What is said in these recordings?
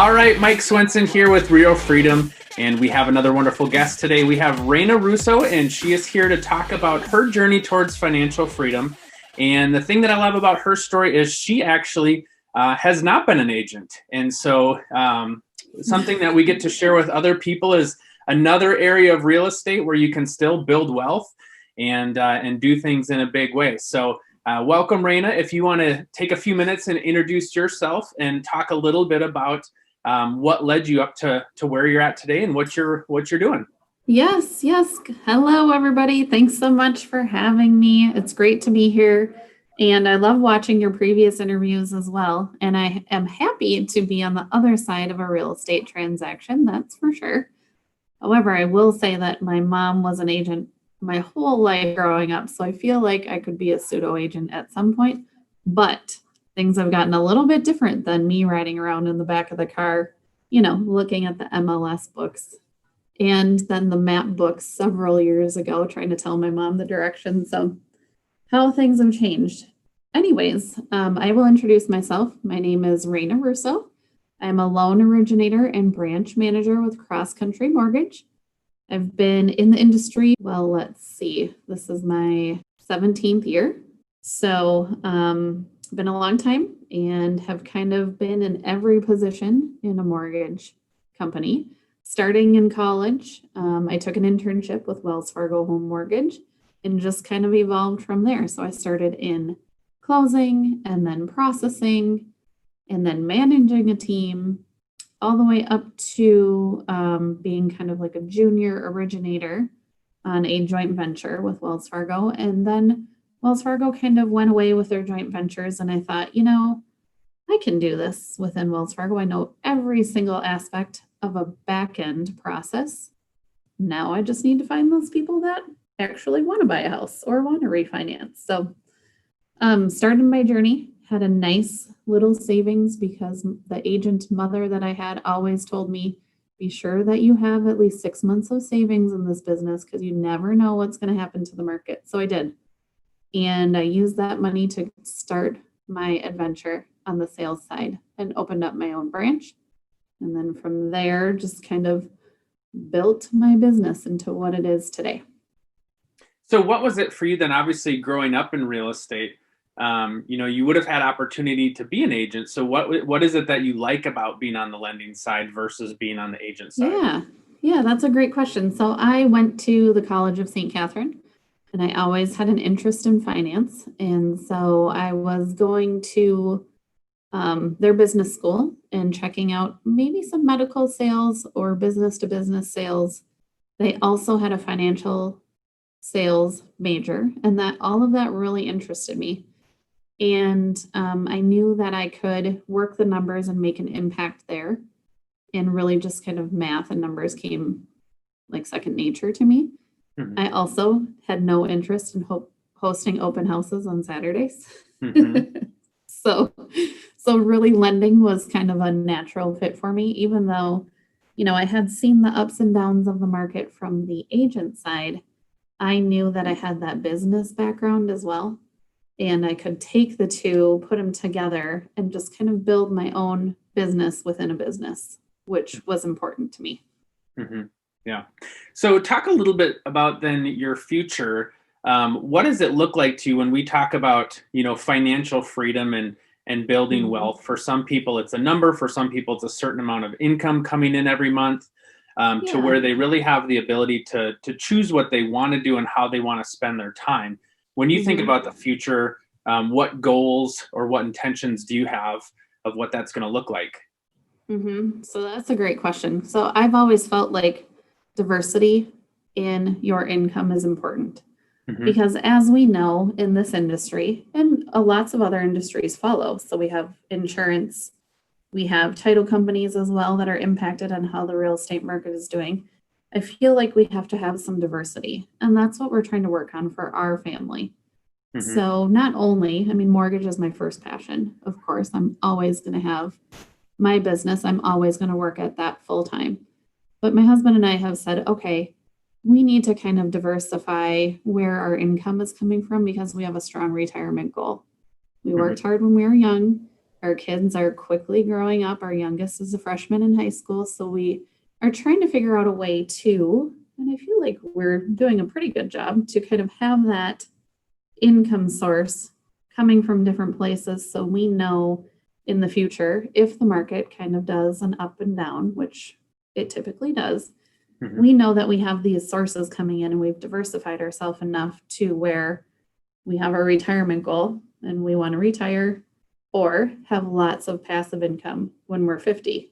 All right, Mike Swenson here with Real Freedom, and we have another wonderful guest today. We have Reyna Rousseau, and she is here to talk about her journey towards financial freedom. And the thing that I love about her story is she actually has not been an agent. And so something that we get to share with other people is another area of real estate where you can still build wealth and do things in a big way. So welcome, Reyna. If you want to take a few minutes and introduce yourself and talk a little bit about what led you up to where you're at today and what you're doing. Yes. Hello, everybody. Thanks so much for having me. It's great to be here. And I love watching your previous interviews as well. And I am happy to be on the other side of a real estate transaction, that's for sure. However, I will say that my mom was an agent my whole life growing up. So I feel like I could be a pseudo agent at some point, but things have gotten a little bit different than me riding around in the back of the car, looking at the MLS books and then the map books several years ago, trying to tell my mom the direction. So how things have changed. Anyways, I will introduce myself. My name is Reyna Rousseau. I'm a loan originator and branch manager with CrossCountry Mortgage. I've been in the industry, this is my 17th year. So been a long time and have kind of been in every position in a mortgage company. Starting in college, I took an internship with Wells Fargo Home Mortgage and just kind of evolved from there. So I started in closing and then processing and then managing a team all the way up to being kind of like a junior originator on a joint venture with Wells Fargo. And then Wells Fargo kind of went away with their joint ventures. And I thought, I can do this within Wells Fargo. I know every single aspect of a back-end process. Now I just need to find those people that actually want to buy a house or want to refinance. So started my journey, had a nice little savings because the agent mother that I had always told me, be sure that you have at least 6 months of savings in this business because you never know what's going to happen to the market. So I did. And I used that money to start my adventure on the sales side and opened up my own branch. And then from there, just kind of built my business into what it is today. So what was it for you then, obviously growing up in real estate? You would have had opportunity to be an agent. So what is it that you like about being on the lending side versus being on the agent side? Yeah, that's a great question. So I went to the College of St. Catherine. And I always had an interest in finance. And so I was going to their business school and checking out maybe some medical sales or business to business sales. They also had a financial sales major, and that all of that really interested me. And I knew that I could work the numbers and make an impact there. And really just kind of math and numbers came like second nature to me. Mm-hmm. I also had no interest in hosting open houses on Saturdays. Mm-hmm. So really lending was kind of a natural fit for me, even though, I had seen the ups and downs of the market from the agent side. I knew that I had that business background as well. And I could take the two, put them together, and just kind of build my own business within a business, which was important to me. Mm-hmm. Yeah. So talk a little bit about then your future. What does it look like to you when we talk about, financial freedom and building wealth? For some people, it's a number. For some people, it's a certain amount of income coming in every month to where they really have the ability to choose what they want to do and how they want to spend their time. When you think about the future, what goals or what intentions do you have of what that's going to look like? So that's a great question. So I've always felt like diversity in your income is important because as we know in this industry and lots of other industries follow. So we have insurance, we have title companies as well that are impacted on how the real estate market is doing. I feel like we have to have some diversity, and that's what we're trying to work on for our family. So not only, mortgage is my first passion. Of course, I'm always going to have my business. I'm always going to work at that full time. But my husband and I have said, okay, we need to kind of diversify where our income is coming from because we have a strong retirement goal. We worked hard when we were young. Our kids are quickly growing up. Our youngest is a freshman in high school. So we are trying to figure out a way to, and I feel like we're doing a pretty good job to kind of have that income source coming from different places. So we know in the future, if the market kind of does an up and down, which it typically does, we know that we have these sources coming in and we've diversified ourselves enough to where we have our retirement goal and we want to retire or have lots of passive income when we're 50.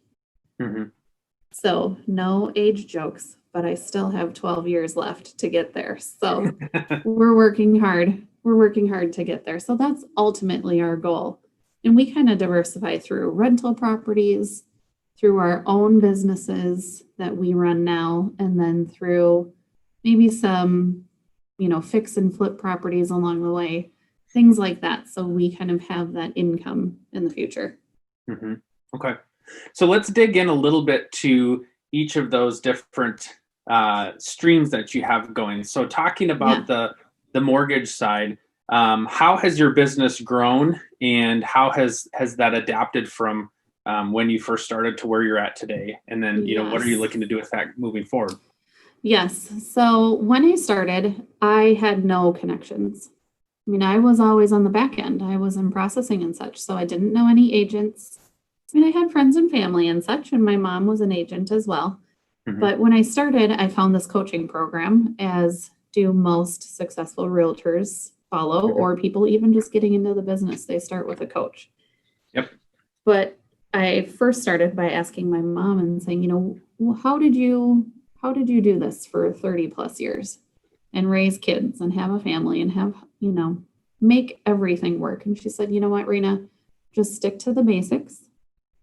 So no age jokes, but I still have 12 years left to get there. So we're working hard. We're working hard to get there. So that's ultimately our goal. And we kind of diversify through rental properties, through our own businesses that we run now, and then through maybe some, fix and flip properties along the way, things like that. So we kind of have that income in the future. Okay. So let's dig in a little bit to each of those different streams that you have going. So talking about the mortgage side, how has your business grown and how has that adapted from when you first started to where you're at today? And then, what are you looking to do with that moving forward? Yes. So when I started, I had no connections. I mean, I was always on the back end. I was in processing and such. So I didn't know any agents. I mean, I had friends and family and such, and my mom was an agent as well. But when I started, I found this coaching program, as do most successful realtors follow, or people even just getting into the business, they start with a coach. But I first started by asking my mom and saying, how did you do this for 30 plus years and raise kids and have a family and have, make everything work? And she said, you know what, Reyna, just stick to the basics,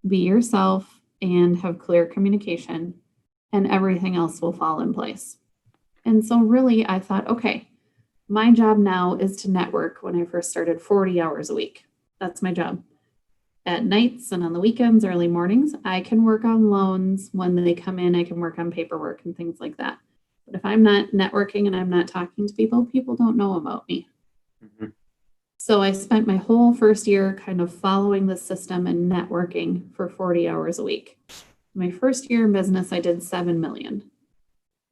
be yourself, and have clear communication, and everything else will fall in place. And so really I thought, okay, my job now is to network. When I first started, 40 hours a week. That's my job. At nights and on the weekends, early mornings, I can work on loans. When they come in, I can work on paperwork and things like that. But if I'm not networking and I'm not talking to people, people don't know about me. So I spent my whole first year kind of following the system and networking for 40 hours a week. My first year in business, I did 7 million.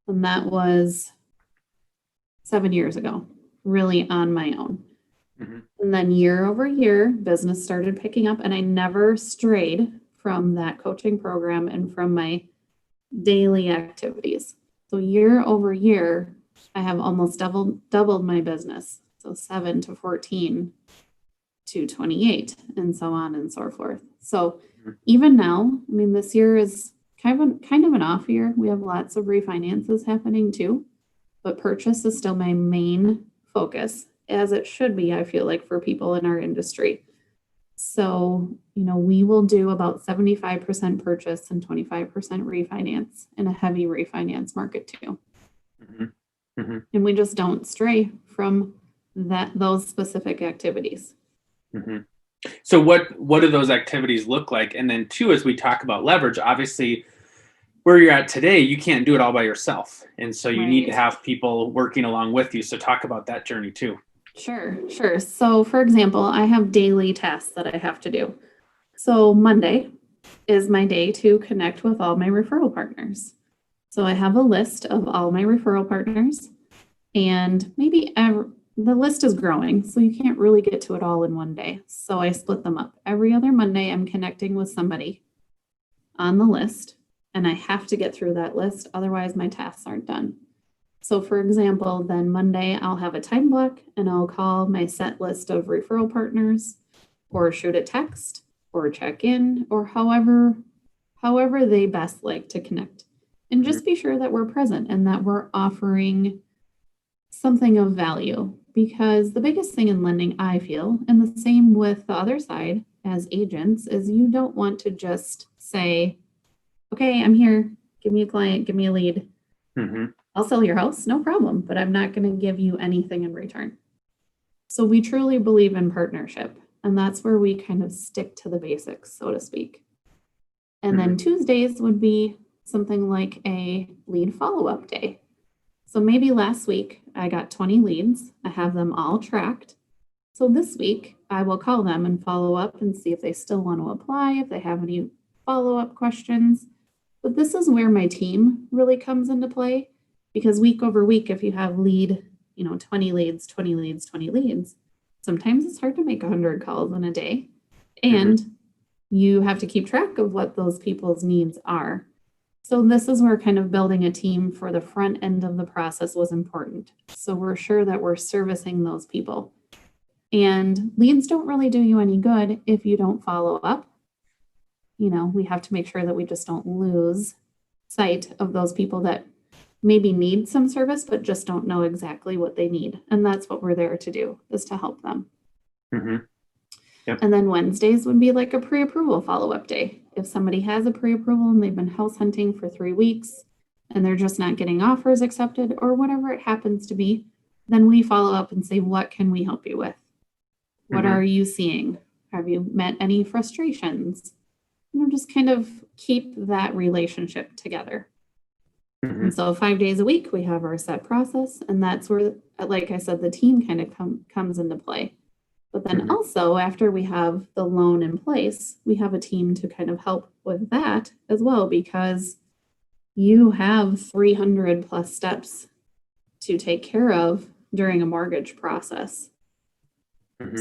And that was 7 years ago, really on my own. And then year over year, business started picking up, and I never strayed from that coaching program and from my daily activities. So year over year, I have almost doubled my business. So 7 to 14 to 28 and so on and so forth. So even now, I mean, this year is kind of an off year. We have lots of refinances happening too, but purchase is still my main focus, as it should be, I feel like, for people in our industry. So, we will do about 75% purchase and 25% refinance in a heavy refinance market too. And we just don't stray from those specific activities. So what do those activities look like? And then two, as we talk about leverage, obviously where you're at today, you can't do it all by yourself. And so you need to have people working along with you. So talk about that journey too. Sure. So for example, I have daily tasks that I have to do. So Monday is my day to connect with all my referral partners. So I have a list of all my referral partners, and maybe the list is growing, so you can't really get to it all in one day. So I split them up. Every other Monday, I'm connecting with somebody on the list, and I have to get through that list. Otherwise, my tasks aren't done. So for example, then Monday, I'll have a time block and I'll call my set list of referral partners, or shoot a text, or check in, or however they best like to connect. And just be sure that we're present and that we're offering something of value. Because the biggest thing in lending, I feel, and the same with the other side as agents, is you don't want to just say, okay, I'm here, give me a client, give me a lead. I'll sell your house, no problem, but I'm not going to give you anything in return. So we truly believe in partnership, and that's where we kind of stick to the basics, so to speak. And then Tuesdays would be something like a lead follow-up day. So maybe last week I got 20 leads. I have them all tracked. So this week, I will call them and follow up and see if they still want to apply, if they have any follow-up questions. But this is where my team really comes into play, because week over week, if you have 20 leads, 20 leads, 20 leads, sometimes it's hard to make 100 calls in a day. And you have to keep track of what those people's needs are. So this is where kind of building a team for the front end of the process was important. So we're sure that we're servicing those people. And leads don't really do you any good if you don't follow up. We have to make sure that we just don't lose sight of those people that maybe need some service, but just don't know exactly what they need. And that's what we're there to do, is to help them. Yep. And then Wednesdays would be like a pre-approval follow-up day. If somebody has a pre-approval and they've been house hunting for 3 weeks and they're just not getting offers accepted or whatever it happens to be, then we follow up and say, what can we help you with? What are you seeing? Have you met any frustrations? Just kind of keep that relationship together. And so 5 days a week, we have our set process. And that's where, like I said, the team kind of comes into play. But then also, after we have the loan in place, we have a team to kind of help with that as well, because you have 300 plus steps to take care of during a mortgage process.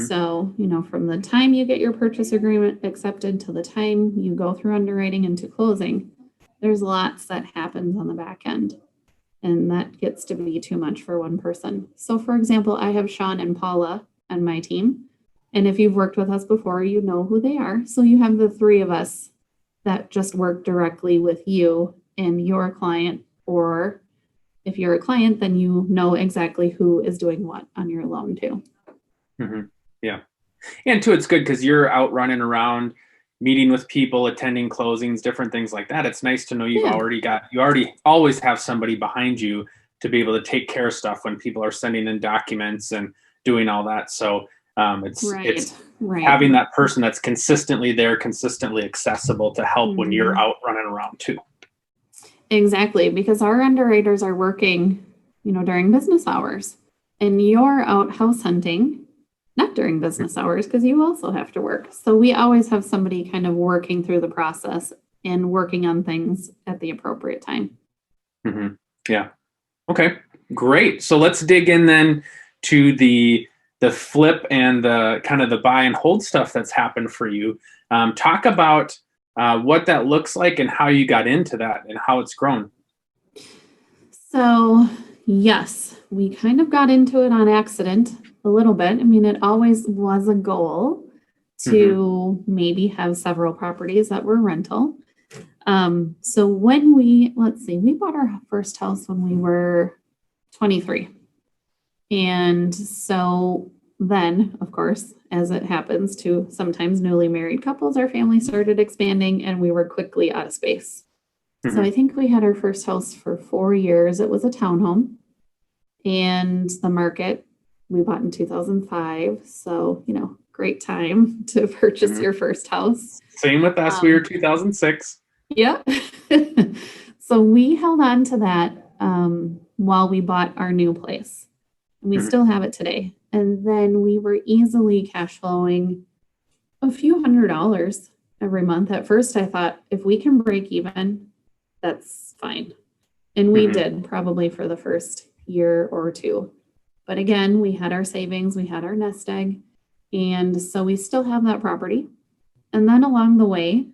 So, from the time you get your purchase agreement accepted to the time you go through underwriting into closing, there's lots that happens on the back end. And that gets to be too much for one person. So, for example, I have Sean and Paula on my team. And if you've worked with us before, you know who they are. So you have the 3 of us that just work directly with you and your client. Or if you're a client, then you know exactly who is doing what on your loan too. Yeah. And too, it's good because you're out running around, meeting with people, attending closings, different things like that. It's nice to know you already always have somebody behind you to be able to take care of stuff when people are sending in documents and doing all that. So it's having that person that's consistently there, consistently accessible to help when you're out running around too. Exactly. Because our underwriters are working, during business hours, and you're out house hunting, not during business hours, because you also have to work. So we always have somebody kind of working through the process and working on things at the appropriate time. Yeah. Okay, great. So let's dig in then to the flip and the kind of the buy and hold stuff that's happened for you. Talk about what that looks like and how you got into that and how it's grown. So yes, we kind of got into it on accident a little bit. I mean, it always was a goal to maybe have several properties that were rental. So when we bought our first house when we were 23. And so then, of course, as it happens to sometimes newly married couples, our family started expanding and we were quickly out of space. So I think we had our first house for 4 years. It was a townhome, and the market we bought in 2005. So, great time to purchase your first house. Same with us. We were 2006. Yeah. So we held on to that while we bought our new place. And we still have it today. And then we were easily cash flowing a few $100s every month. At first, I thought, if we can break even, that's fine. And we did, probably for the first year or 2. But again, we had our savings, we had our nest egg. And so we still have that property. And then along the way,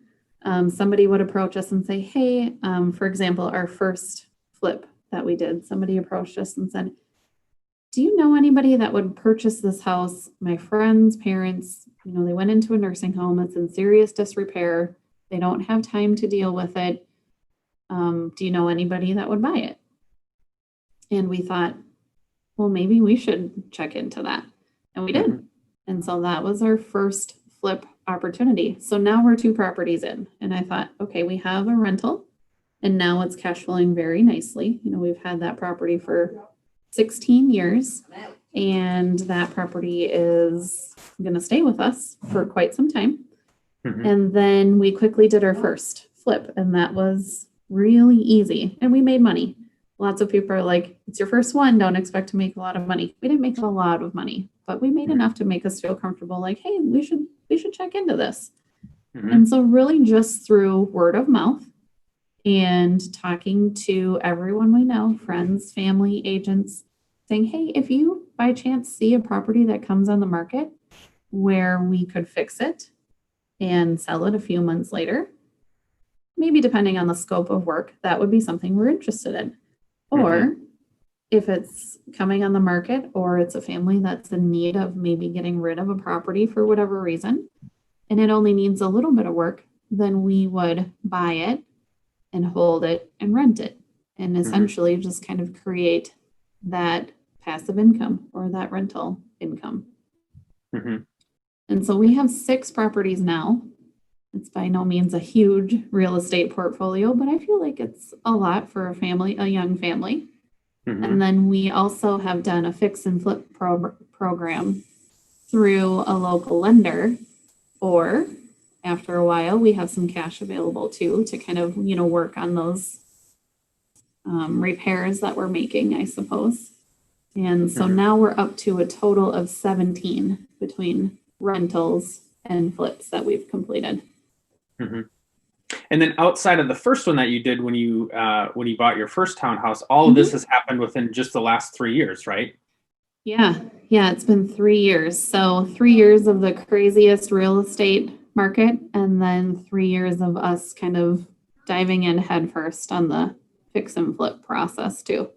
somebody would approach us and say, hey, for example, our first flip that we did, somebody approached us and said, do you know anybody that would purchase this house? My friend's parents, they went into a nursing home. It's in serious disrepair. They don't have time to deal with it. Do you know anybody that would buy it? And we thought, well, maybe we should check into that. And we did. And so that was our first flip opportunity. So now we're 2 properties in. And I thought, okay, we have a rental and now it's cash flowing very nicely. We've had that property for 16 years, and that property is going to stay with us for quite some time. And then we quickly did our first flip, and that was really easy, and we made money. Lots of people are like, it's your first one, don't expect to make a lot of money. We didn't make a lot of money, but we made enough to make us feel comfortable, like, hey, we should check into this. Mm-hmm. And so really just through word of mouth and talking to everyone we know, friends, family, agents, saying, hey, if you by chance see a property that comes on the market where we could fix it and sell it a few months later, maybe depending on the scope of work, that would be something we're interested in. Or if it's coming on the market or it's a family that's in need of maybe getting rid of a property for whatever reason, and it only needs a little bit of work, then we would buy it and hold it and rent it and essentially just kind of create that passive income or that rental income. And so we have 6 properties now. It's by no means a huge real estate portfolio, but I feel like it's a lot for a family, a young family. And then we also have done a fix and flip program through a local lender, or after a while, we have some cash available too to kind of, work on those repairs that we're making, I suppose. And so now we're up to a total of 17 between rentals and flips that we've completed. And then outside of the first one that you did when you bought your first townhouse, all of this has happened within just the last 3 years, right? Yeah, it's been 3 years. So 3 years of the craziest real estate market, and then 3 years of us kind of diving in headfirst on the fix and flip process too.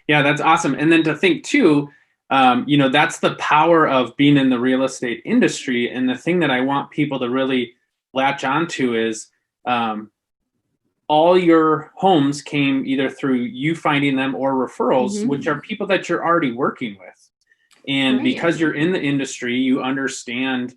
Yeah, that's awesome. And then to think too, that's the power of being in the real estate industry. And the thing that I want people to really latch onto is all your homes came either through you finding them or referrals, which are people that you're already working with. And because you're in the industry, you understand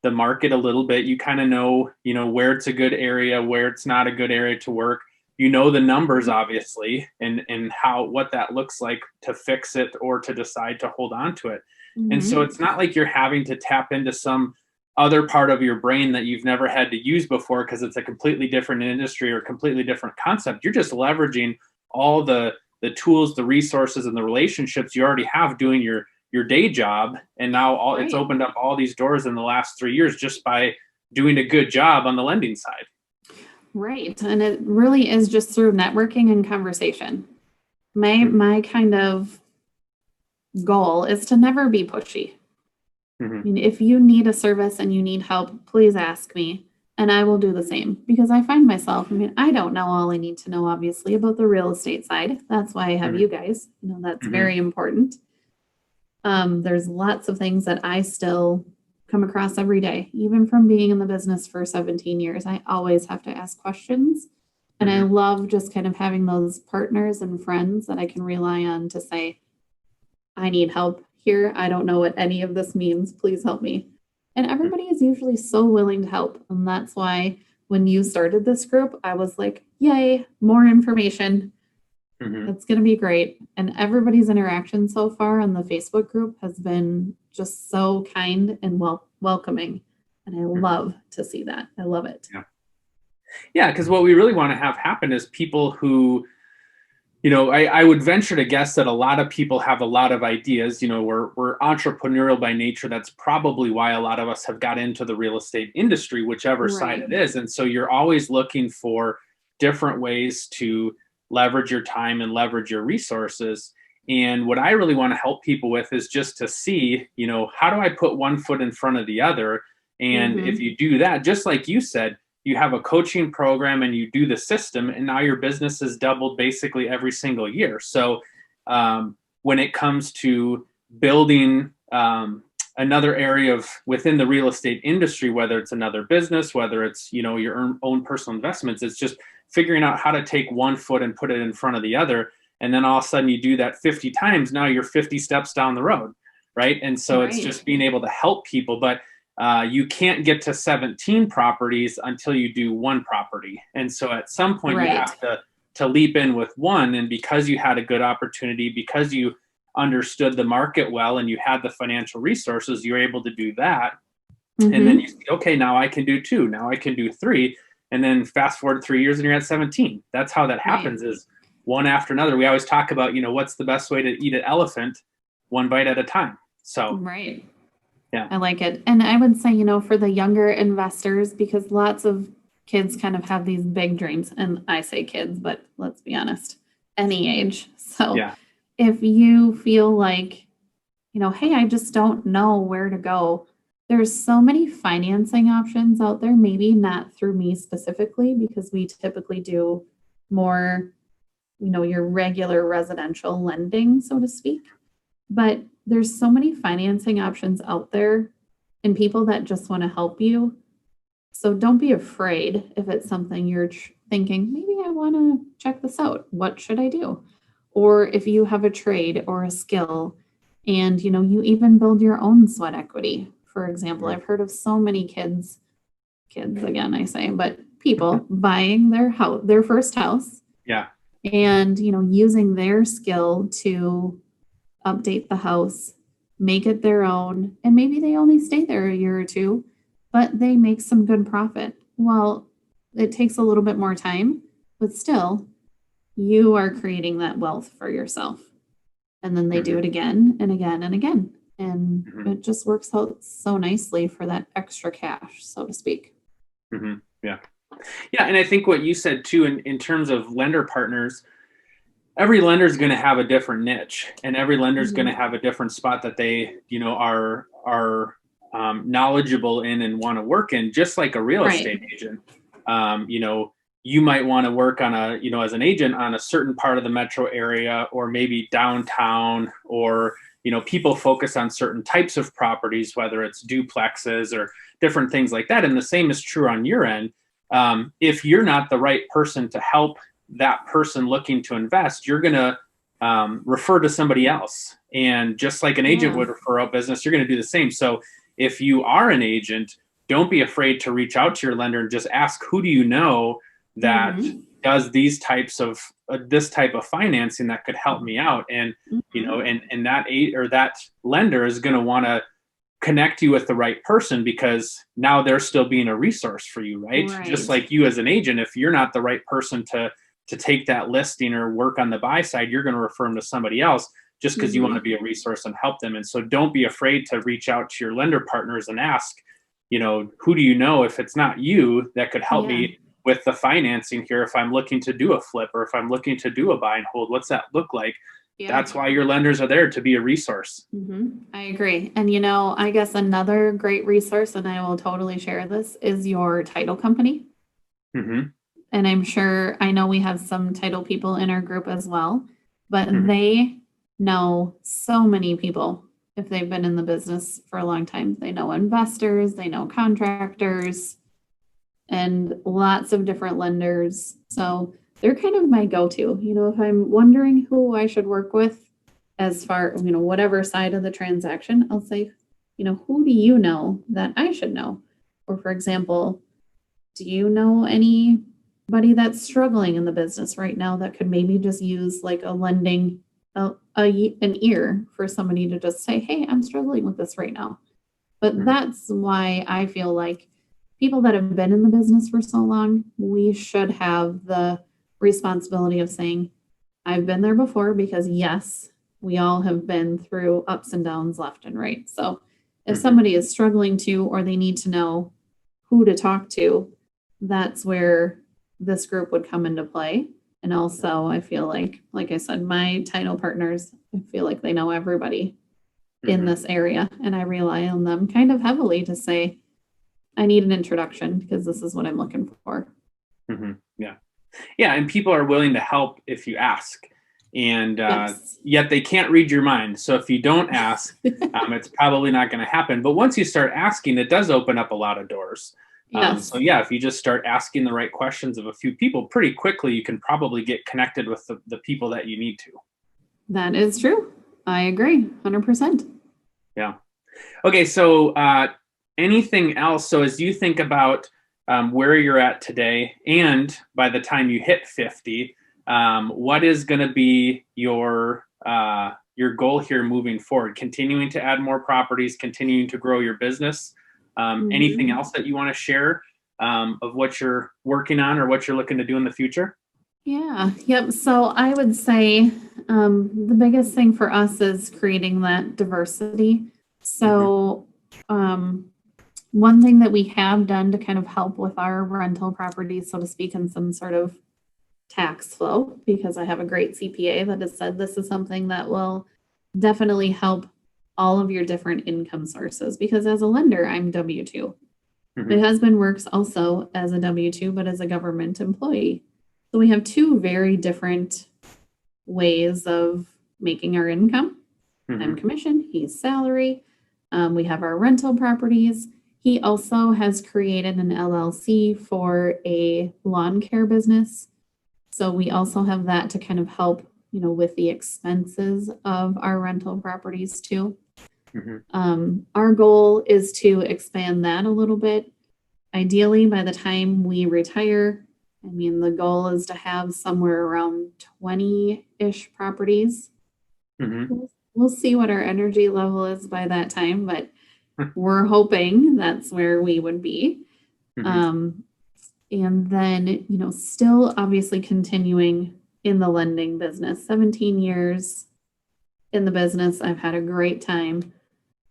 the market a little bit. You kind of know, where it's a good area, where it's not a good area to work. You know the numbers, obviously, and what that looks like to fix it or to decide to hold on to it. And so it's not like you're having to tap into some other part of your brain that you've never had to use before because it's a completely different industry or completely different concept. You're just leveraging all the tools, the resources, and the relationships you already have doing your day job. And now it's opened up all these doors in the last 3 years just by doing a good job on the lending side. Right. And it really is just through networking and conversation. My kind of goal is to never be pushy. I mean, if you need a service and you need help, please ask me and I will do the same, because I find myself, I don't know all I need to know, obviously, about the real estate side. That's why I have you guys. That's very important. There's lots of things that I still come across every day, even from being in the business for 17 years. I always have to ask questions. And I love just kind of having those partners and friends that I can rely on to say, I need help here. I don't know what any of this means. Please help me. And everybody is usually so willing to help. And that's why when you started this group, I was like, yay, more information. It's going to be great. And everybody's interaction so far on the Facebook group has been just so kind and welcoming. And I love to see that. I love it. Yeah, because what we really want to have happen is people who, I would venture to guess that a lot of people have a lot of ideas. We're entrepreneurial by nature. That's probably why a lot of us have got into the real estate industry, whichever side it is. And so you're always looking for different ways to leverage your time and leverage your resources. And what I really want to help people with is just to see, how do I put one foot in front of the other? And if you do that, just like you said, you have a coaching program and you do the system, and now your business has doubled basically every single year. So when it comes to building another area within the real estate industry, whether it's another business, whether it's, your own personal investments, it's just figuring out how to take one foot and put it in front of the other. And then all of a sudden you do that 50 times. Now you're 50 steps down the road. Right. And so it's just being able to help people. But you can't get to 17 properties until you do one property. And so at some point you have to leap in with one. And because you had a good opportunity, because you understood the market well and you had the financial resources, you're able to do that. And then you say, okay, now I can do 2, now I can do 3. And then fast forward 3 years and you're at 17. That's how that happens, is one after another. We always talk about, what's the best way to eat an elephant? One bite at a time. So, right. Yeah. I like it. And I would say, for the younger investors, because lots of kids kind of have these big dreams, and I say kids, but let's be honest, any age. So if you feel like, hey, I just don't know where to go, there's so many financing options out there, maybe not through me specifically, because we typically do more, your regular residential lending, so to speak. But there's so many financing options out there and people that just want to help you. So don't be afraid if it's something you're thinking, maybe I want to check this out. What should I do? Or if you have a trade or a skill and, you even build your own sweat equity. For example, I've heard of so many kids again, I say, but people buying their first house. Yeah. And, using their skill to update the house, make it their own, and maybe they only stay there a year or two, but they make some good profit. Well, it takes a little bit more time, but still, you are creating that wealth for yourself. And then they do it again and again and again. And it just works out so nicely for that extra cash, so to speak. Yeah. Yeah. And I think what you said too, in terms of lender partners, every lender is going to have a different niche, and every lender is going to have a different spot that they, are knowledgeable in and want to work in, just like a real estate agent. You might want to work on as an agent on a certain part of the metro area, or maybe downtown, or, people focus on certain types of properties, whether it's duplexes or different things like that. And the same is true on your end. If you're not the right person to help that person looking to invest, you're going to refer to somebody else. And just like an agent would refer out business, you're going to do the same. So if you are an agent, don't be afraid to reach out to your lender and just ask, who do you know that does these types of this type of financing that could help me out? And and that lender is going to want to connect you with the right person, because now they're still being a resource for you, right? Just like you as an agent, if you're not the right person to take that listing or work on the buy side, you're going to refer them to somebody else just because you want to be a resource and help them. And so don't be afraid to reach out to your lender partners and ask, who do you know, if it's not you, that could help me with the financing here? If I'm looking to do a flip, or if I'm looking to do a buy and hold, what's that look like? That's why your lenders are there, to be a resource. I agree. And, I guess another great resource, and I will totally share this, is your title company. And I know we have some title people in our group as well, but they know so many people. If they've been in the business for a long time, they know investors, they know contractors, and lots of different lenders. So they're kind of my go-to, if I'm wondering who I should work with as far, whatever side of the transaction, I'll say, who do you know that I should know? Or for example, do you know anybody that's struggling in the business right now that could maybe just use like a lending, an ear for somebody to just say, hey, I'm struggling with this right now. But that's why I feel like people that have been in the business for so long, we should have the responsibility of saying, I've been there before, because yes, we all have been through ups and downs left and right. So if somebody is struggling to, or they need to know who to talk to, that's where this group would come into play. And also, I feel like I said, my title partners, I feel like they know everybody in this area, and I rely on them kind of heavily to say, I need an introduction because this is what I'm looking for. Yeah. And people are willing to help if you ask. And yet they can't read your mind. So if you don't ask, it's probably not going to happen. But once you start asking, it does open up a lot of doors. So if you just start asking the right questions of a few people, pretty quickly, you can probably get connected with the people that you need to. That is true. I agree. 100%. Yeah. Okay. So anything else? So as you think about where you're at today, and by the time you hit 50, what is going to be your goal here moving forward? Continuing to add more properties, continuing to grow your business. Anything else that you want to share of what you're working on or what you're looking to do in the future? Yeah. Yep. So I would say the biggest thing for us is creating that diversity. So one thing that we have done to kind of help with our rental properties, so to speak, in some sort of tax flow, because I have a great CPA that has said this is something that will definitely help all of your different income sources. Because as a lender, I'm W-2. My husband works also as a W-2, but as a government employee. So we have two very different ways of making our income. I'm commission, he's salary. We have our rental properties. He also has created an LLC for a lawn care business. So we also have that to kind of help, with the expenses of our rental properties too. Our goal is to expand that a little bit. Ideally, by the time we retire, the goal is to have somewhere around 20-ish properties. We'll see what our energy level is by that time, but we're hoping that's where we would be. And then, still obviously continuing in the lending business. 17 years in the business. I've had a great time,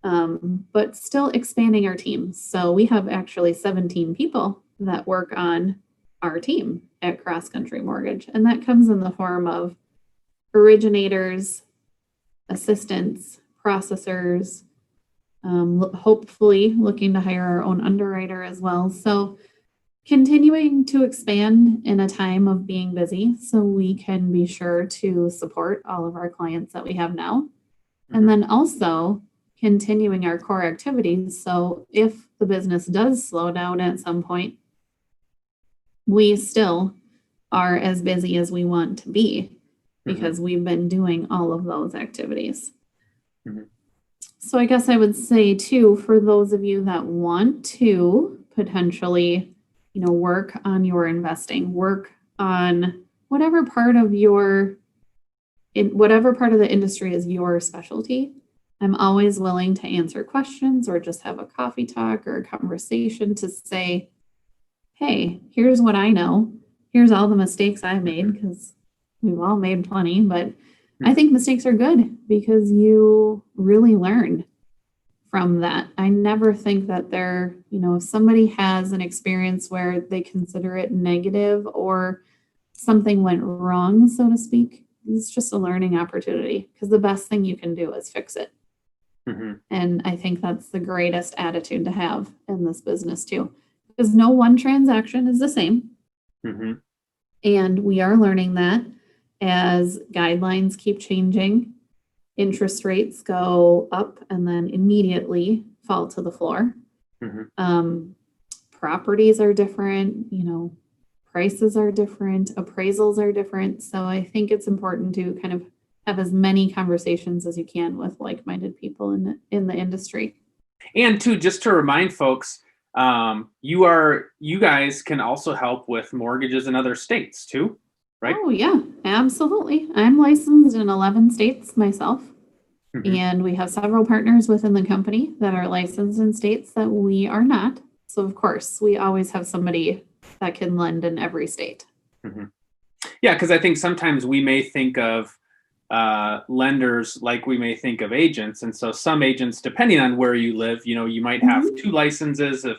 but still expanding our team. So we have actually 17 people that work on our team at CrossCountry Mortgage. And that comes in the form of originators, assistants, processors, hopefully looking to hire our own underwriter as well. So continuing to expand in a time of being busy so we can be sure to support all of our clients that we have now. And then also continuing our core activities. So if the business does slow down at some point, we still are as busy as we want to be because we've been doing all of those activities. So I guess I would say too, for those of you that want to potentially, work on your investing, work on whatever part of the industry is your specialty. I'm always willing to answer questions or just have a coffee talk or a conversation to say, hey, here's what I know. Here's all the mistakes I've made, because we've all made plenty, but I think mistakes are good because you really learn from that. I never think that if somebody has an experience where they consider it negative or something went wrong, so to speak, it's just a learning opportunity, because the best thing you can do is fix it. And I think that's the greatest attitude to have in this business too, because no one transaction is the same. And we are learning that as guidelines keep changing, interest rates go up and then immediately fall to the floor. Properties are different, prices are different, appraisals are different. So I think it's important to kind of have as many conversations as you can with like-minded people in the industry. And just to remind folks, you guys can also help with mortgages in other states too, right? Oh yeah, absolutely. I'm licensed in 11 states myself. And we have several partners within the company that are licensed in states that we are not. So of course, we always have somebody that can lend in every state. Yeah, because I think sometimes we may think of lenders like we may think of agents. And so some agents, depending on where you live, you might have two licenses if,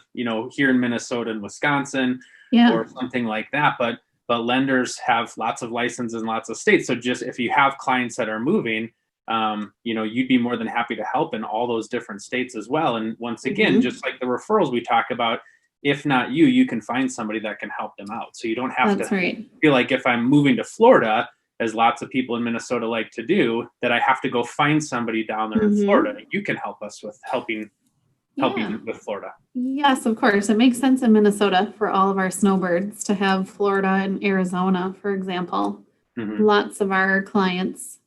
here in Minnesota and Wisconsin or something like that. But lenders have lots of licenses in lots of states. So just if you have clients that are moving, you'd be more than happy to help in all those different states as well. And once again, just like the referrals we talk about, if not you can find somebody that can help them out. So you don't have feel like if I'm moving to Florida, as lots of people in Minnesota like to do, that I have to go find somebody down there in Florida. You can help us with helping with Florida. Yes, of course. It makes sense in Minnesota for all of our snowbirds to have Florida and Arizona, for example. Lots of our clients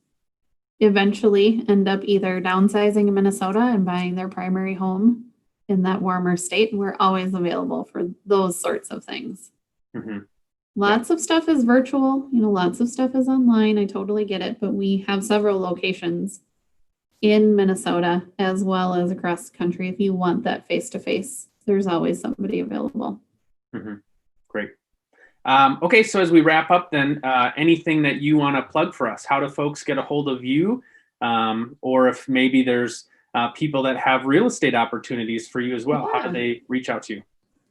eventually end up either downsizing in Minnesota and buying their primary home in that warmer state. We're always available for those sorts of things. Lots of stuff is virtual, lots of stuff is online. I totally get it, but we have several locations in Minnesota as well as across the country. If you want that face-to-face, there's always somebody available. Mm-hmm. Great. Okay, so as we wrap up, then anything that you want to plug for us? How do folks get a hold of you? Or if maybe there's people that have real estate opportunities for you as well, how do they reach out to you?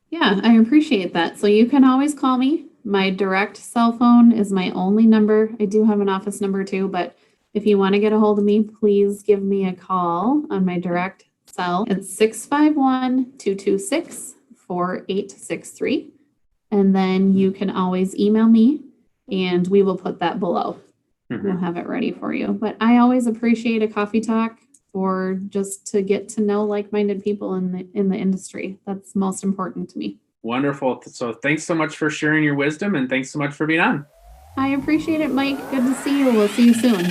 Yeah, I appreciate that. So you can always call me. My direct cell phone is my only number. I do have an office number too, but if you want to get a hold of me, please give me a call on my direct cell. It's 651-226-4863. And then you can always email me and we will put that below. Mm-hmm. We'll have it ready for you. But I always appreciate a coffee talk or just to get to know like-minded people in the industry. That's most important to me. Wonderful. So thanks so much for sharing your wisdom and thanks so much for being on. I appreciate it, Mike. Good to see you. We'll see you soon.